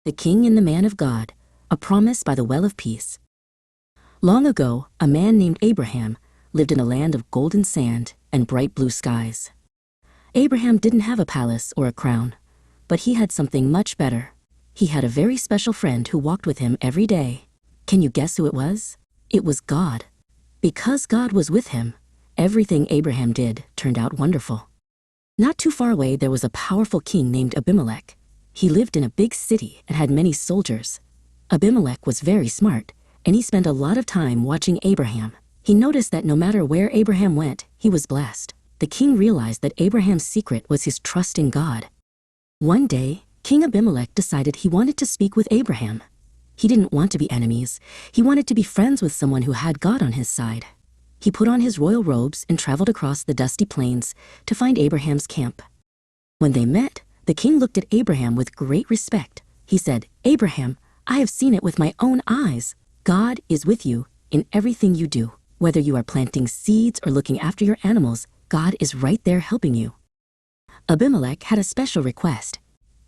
The King and the Man of God, a promise by the well of peace. Long ago, a man named Abraham lived in a land of golden sand and bright blue skies. Abraham didn't have a palace or a crown, but he had something much better. He had a very special friend who walked with him every day. Can you guess who it was? It was God. Because God was with him, everything Abraham did turned out wonderful. Not too far away, there was a powerful king named Abimelech. He lived in a big city and had many soldiers. Abimelech was very smart, and he spent a lot of time watching Abraham. He noticed that no matter where Abraham went, he was blessed. The king realized that Abraham's secret was his trust in God. One day, King Abimelech decided he wanted to speak with Abraham. He didn't want to be enemies. He wanted to be friends with someone who had God on his side. He put on his royal robes and traveled across the dusty plains to find Abraham's camp. When they met, the king looked at Abraham with great respect. He said, "Abraham, I have seen it with my own eyes. God is with you in everything you do. Whether you are planting seeds or looking after your animals, God is right there helping you." Abimelech had a special request.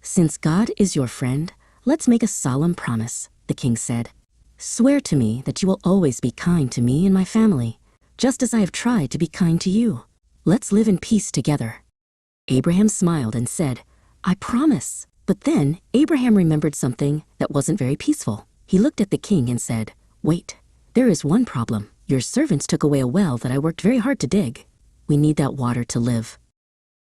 "Since God is your friend, let's make a solemn promise," the king said. "Swear to me that you will always be kind to me and my family, just as I have tried to be kind to you. Let's live in peace together." Abraham smiled and said, "I promise." But then Abraham remembered something that wasn't very peaceful. He looked at the king and said, "Wait, there is one problem. Your servants took away a well that I worked very hard to dig. We need that water to live."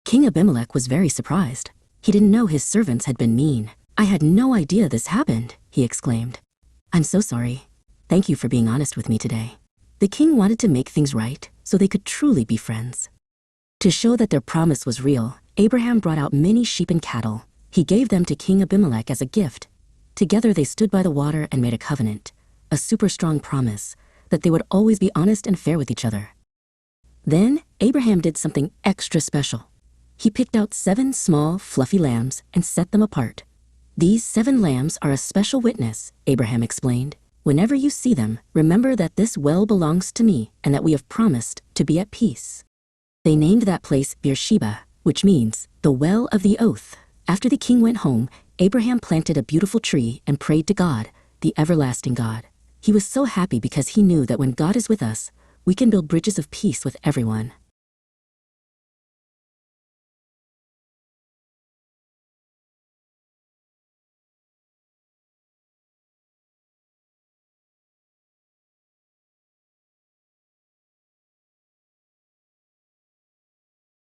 King Abimelech was very surprised. He didn't know his servants had been mean. "I had no idea this happened," he exclaimed. "I'm so sorry. Thank you for being honest with me today." The king wanted to make things right so they could truly be friends. To show that their promise was real, Abraham brought out many sheep and cattle. He gave them to King Abimelech as a gift. Together they stood by the water and made a covenant, a super strong promise that they would always be honest and fair with each other. Then Abraham did something extra special. He picked out 7 small, fluffy lambs and set them apart. "These 7 lambs are a special witness," Abraham explained. "Whenever you see them, remember that this well belongs to me and that we have promised to be at peace." They named that place Beersheba, which means the well of the oath. After the king went home, Abraham planted a beautiful tree and prayed to God, the everlasting God. He was so happy because he knew that when God is with us, we can build bridges of peace with everyone.